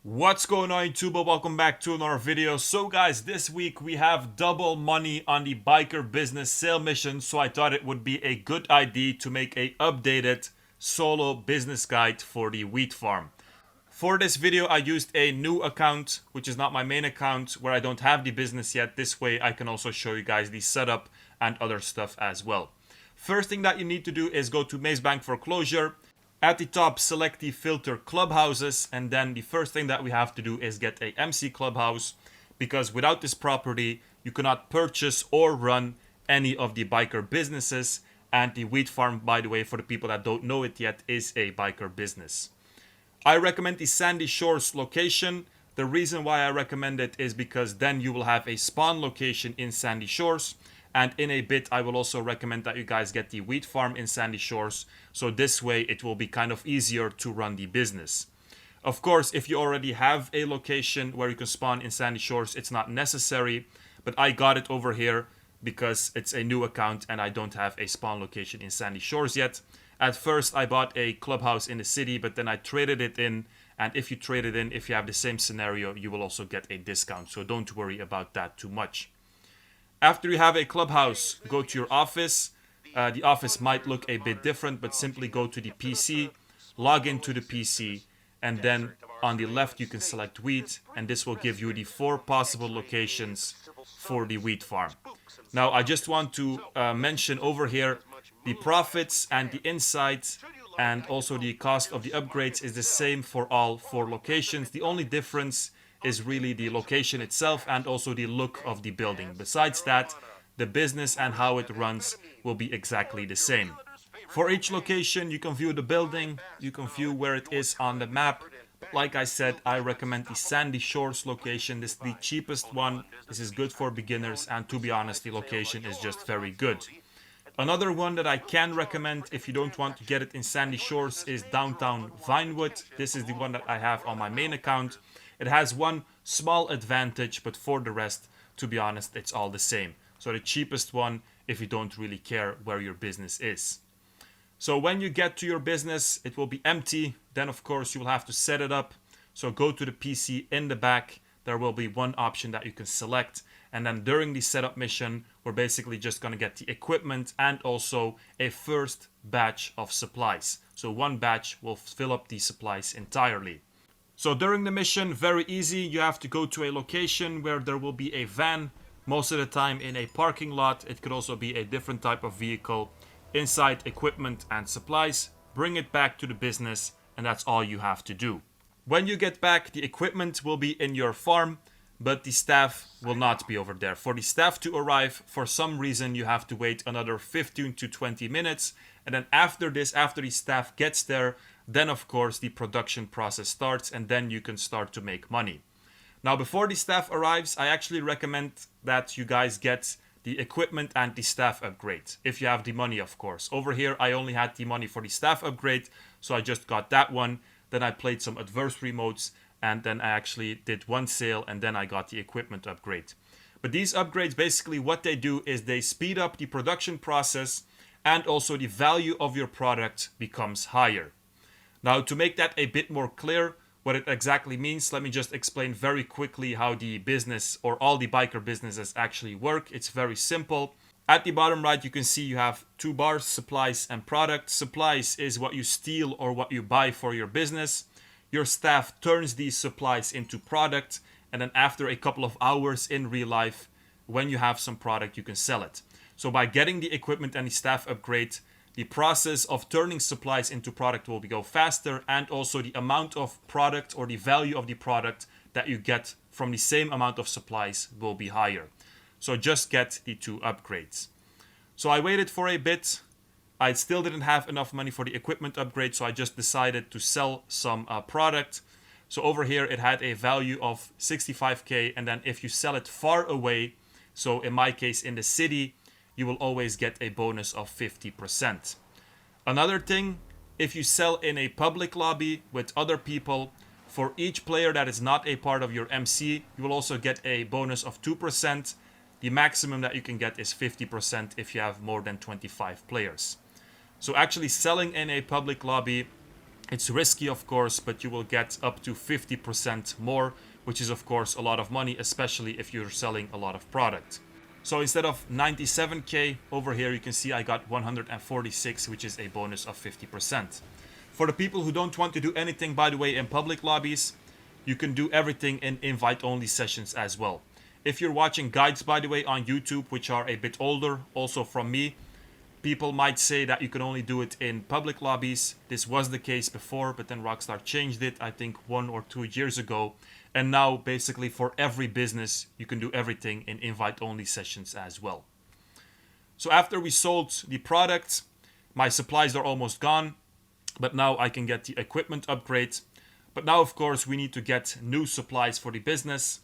What's going on YouTube? Welcome back to another video. So guys, this week we have double money on the biker business sale mission, so I thought it would be a good idea to make a updated solo business guide for the wheat farm. For this video I used a new account, which is not my main account, where I don't have the business yet. This way I can also show you guys the setup and other stuff as well. First thing that you need to do is go to Maze Bank Foreclosure. At the top, select the filter clubhouses, and then the first thing that we have to do is get a MC clubhouse, because without this property, you cannot purchase or run any of the biker businesses. And the wheat farm, by the way, for the people that don't know it yet, is a biker business. I recommend the Sandy Shores location. The reason why I recommend it is because then you will have a spawn location in Sandy Shores. And in a bit, I will also recommend that you guys get the wheat farm in Sandy Shores. So this way, it will be kind of easier to run the business. Of course, if you already have a location where you can spawn in Sandy Shores, it's not necessary. But I got it over here because it's a new account and I don't have a spawn location in Sandy Shores yet. At first, I bought a clubhouse in the city, but then I traded it in. And if you trade it in, if you have the same scenario, you will also get a discount. So don't worry about that too much. After you have a clubhouse, go to your office. The office might look a bit different, but simply go to the PC, log into the PC, and then on the left you can select wheat, and this will give you the 4 possible locations for the wheat farm. Now I just want to mention over here, the profits and the insights and also the cost of the upgrades is the same for all 4 locations. The only difference is really the location itself and also the look of the building. Besides that, the business and how it runs will be exactly the same. For each location, you can view the building, you can view where it is on the map. But like I said, I recommend the Sandy Shores location. This is the cheapest one. This is good for beginners, and to be honest, the location is just very good. Another one that I can recommend if you don't want to get it in Sandy Shores is downtown Vinewood. This is the one that I have on my main account. It has one small advantage, but for the rest, to be honest, it's all the same. So the cheapest one if you don't really care where your business is. So when you get to your business, it will be empty. Then of course you will have to set it up. So go to the PC in the back. There will be one option that you can select. And then during the setup mission, we're basically just going to get the equipment and also a first batch of supplies. So one batch will fill up the supplies entirely. So during the mission, very easy. You have to go to a location where there will be a van. Most of the time in a parking lot. It could also be a different type of vehicle. Inside equipment and supplies. Bring it back to the business, and that's all you have to do. When you get back, the equipment will be in your farm, but the staff will not be over there. For the staff to arrive, for some reason you have to wait another 15 to 20 minutes. And then after this, after the staff gets there, then of course the production process starts, and then you can start to make money. Now before the staff arrives, I actually recommend that you guys get the equipment and the staff upgrade. If you have the money, of course. Over here I only had the money for the staff upgrade, so I just got that one. Then I played some adversary modes, and then I actually did one sale, and then I got the equipment upgrade. But these upgrades, basically what they do is they speed up the production process, and also the value of your product becomes higher. Now to make that a bit more clear, what it exactly means, let me just explain very quickly how the business or all the biker businesses actually work. It's very simple. At the bottom right, you can see you have 2 bars, supplies and product. Supplies is what you steal or what you buy for your business. Your staff turns these supplies into product, and then after a couple of hours in real life, when you have some product, you can sell it. So by getting the equipment and the staff upgrade, the process of turning supplies into product will go faster, and also the amount of product or the value of the product that you get from the same amount of supplies will be higher. So just get the 2 upgrades. So I waited for a bit. I still didn't have enough money for the equipment upgrade, so I just decided to sell some product. So over here it had a value of 65k, and then if you sell it far away, so in my case in the city, you will always get a bonus of 50%. Another thing, if you sell in a public lobby with other people, for each player that is not a part of your MC, you will also get a bonus of 2%. The maximum that you can get is 50% if you have more than 25 players. So actually selling in a public lobby It's risky, of course, but you will get up to 50% more, which is, of course, a lot of money, especially if you're selling a lot of product. So instead of 97k, over here you can see I got 146, which is a bonus of 50%. For the people who don't want to do anything, by the way, in public lobbies, you can do everything in invite-only sessions as well. If you're watching guides, by the way, on YouTube, which are a bit older, also from me, people might say that you can only do it in public lobbies. This was the case before, but then Rockstar changed it, I think 1 or 2 years ago. And now, basically, for every business, you can do everything in invite-only sessions as well. So after we sold the product, my supplies are almost gone, but now I can get the equipment upgrade. But now, of course, we need to get new supplies for the business.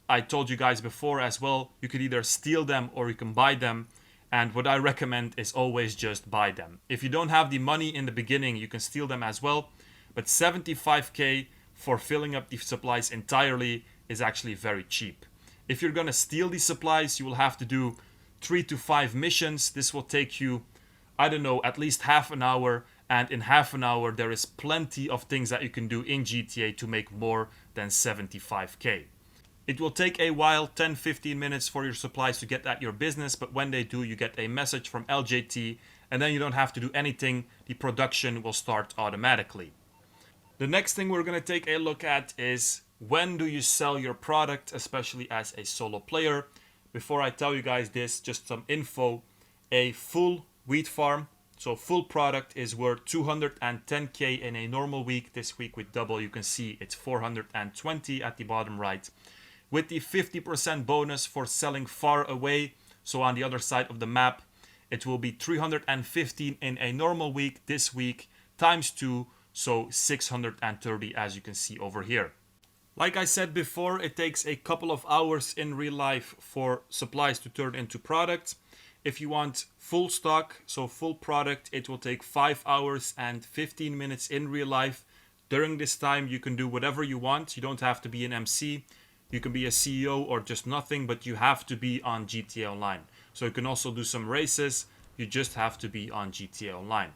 I told you guys before as well, you could either steal them or you can buy them. And what I recommend is always just buy them. If you don't have the money in the beginning, you can steal them as well. But 75k for filling up the supplies entirely is actually very cheap. If you're gonna steal these supplies, you will have to do 3 to 5 missions. This will take you, I don't know, at least half an hour. And in half an hour, there is plenty of things that you can do in GTA to make more than 75k. It will take a while, 10-15 minutes for your supplies to get at your business, but when they do, you get a message from LJT, and then you don't have to do anything. The production will start automatically. The next thing we're going to take a look at is when do you sell your product, especially as a solo player. Before I tell you guys this, just some info. A full wheat farm, so full product, is worth 210k in a normal week. This week with double, you can see it's 420 at the bottom right. With the 50% bonus for selling far away, so on the other side of the map, it will be 315 in a normal week. This week times 2, so 630, as you can see over here. Like I said before, it takes a couple of hours in real life for supplies to turn into product. If you want full stock, so full product, it will take 5 hours and 15 minutes in real life. During this time, you can do whatever you want. You don't have to be an MC. You can be a CEO or just nothing, but you have to be on GTA Online. So you can also do some races. You just have to be on GTA Online.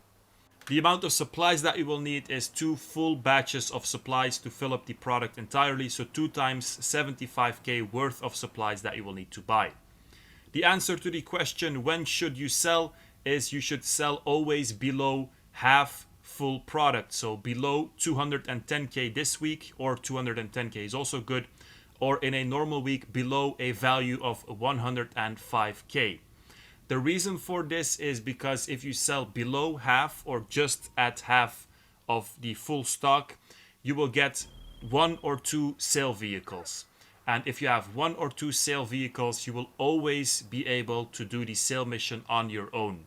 The amount of supplies that you will need is 2 full batches of supplies to fill up the product entirely. So 2 times 75k worth of supplies that you will need to buy. The answer to the question, when should you sell, is you should sell always below half full product. So below 210k this week, or 210k is also good. Or in a normal week below a value of 105k. The reason for this is because if you sell below half or just at half of the full stock, you will get 1 or 2 sale vehicles. And if you have 1 or 2 sale vehicles, you will always be able to do the sale mission on your own.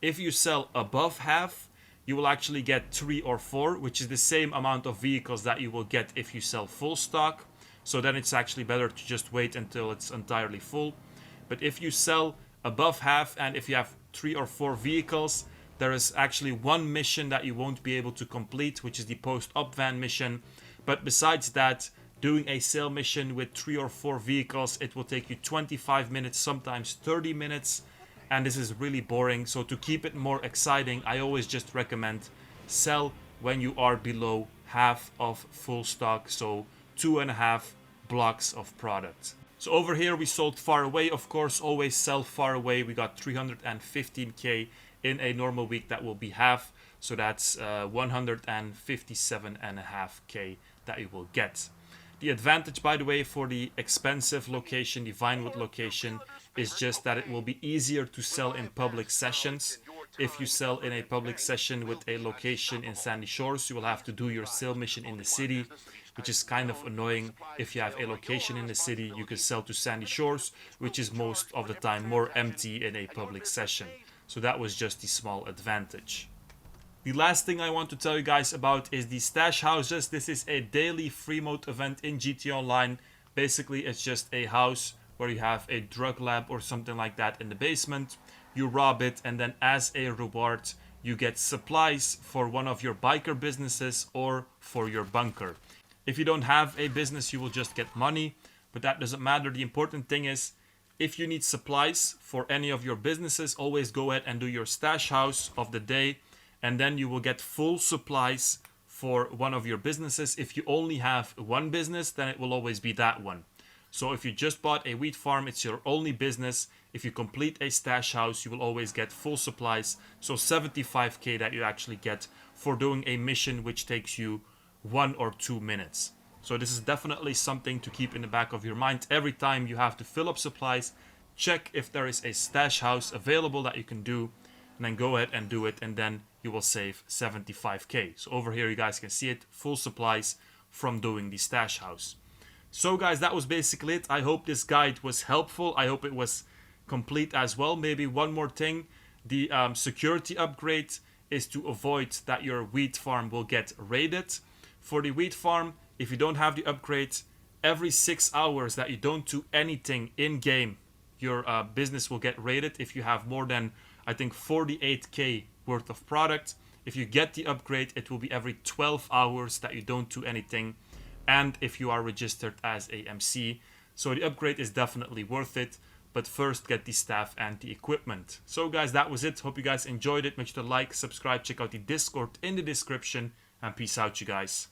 If you sell above half, you will actually get 3 or 4, which is the same amount of vehicles that you will get if you sell full stock. So then it's actually better to just wait until it's entirely full. But if you sell above half and if you have 3 or 4 vehicles, there is actually one mission that you won't be able to complete, which is the post-up van mission. But besides that, doing a sale mission with 3 or 4 vehicles, it will take you 25 minutes, sometimes 30 minutes. And this is really boring. So to keep it more exciting, I always just recommend sell when you are below half of full stock. So 2.5 blocks of product. So over here we sold far away, of course, always sell far away. We got 315k in a normal week, that will be half. So that's 157.5k that you will get. The advantage, by the way, for the expensive location, the Vinewood location, is just that it will be easier to sell in public sessions. If you sell in a public session with a location in Sandy Shores, you will have to do your sale mission in the city, which is kind of annoying. If you have a location in the city, you can sell to Sandy Shores, which is most of the time more empty in a public session. So that was just the small advantage. The last thing I want to tell you guys about is the stash houses. This is a daily free mode event in GTA Online. Basically, it's just a house where you have a drug lab or something like that in the basement. You rob it, and then as a reward, you get supplies for one of your biker businesses or for your bunker. If you don't have a business, you will just get money, but that doesn't matter. The important thing is, if you need supplies for any of your businesses, always go ahead and do your stash house of the day, and then you will get full supplies for one of your businesses. If you only have one business, then it will always be that one. So if you just bought a wheat farm, it's your only business. If you complete a stash house, you will always get full supplies. So 75k that you actually get for doing a mission which takes you 1 or 2 minutes. So this is definitely something to keep in the back of your mind. Every time you have to fill up supplies, check if there is a stash house available that you can do, and then go ahead and do it, and then you will save 75k. So over here you guys can see it, full supplies from doing the stash house. So guys, that was basically it. I hope this guide was helpful. I hope it was complete as well. Maybe one more thing, the security upgrade is to avoid that your wheat farm will get raided. For the wheat farm, if you don't have the upgrade, every 6 hours that you don't do anything in game, your business will get raided. If you have more than, I think, 48k worth of product, if you get the upgrade, it will be every 12 hours that you don't do anything, and if you are registered as a MC. So the upgrade is definitely worth it, but first get the staff and the equipment. So guys, that was it. Hope you guys enjoyed it. Make sure to like, subscribe, check out the Discord in the description, and peace out, you guys.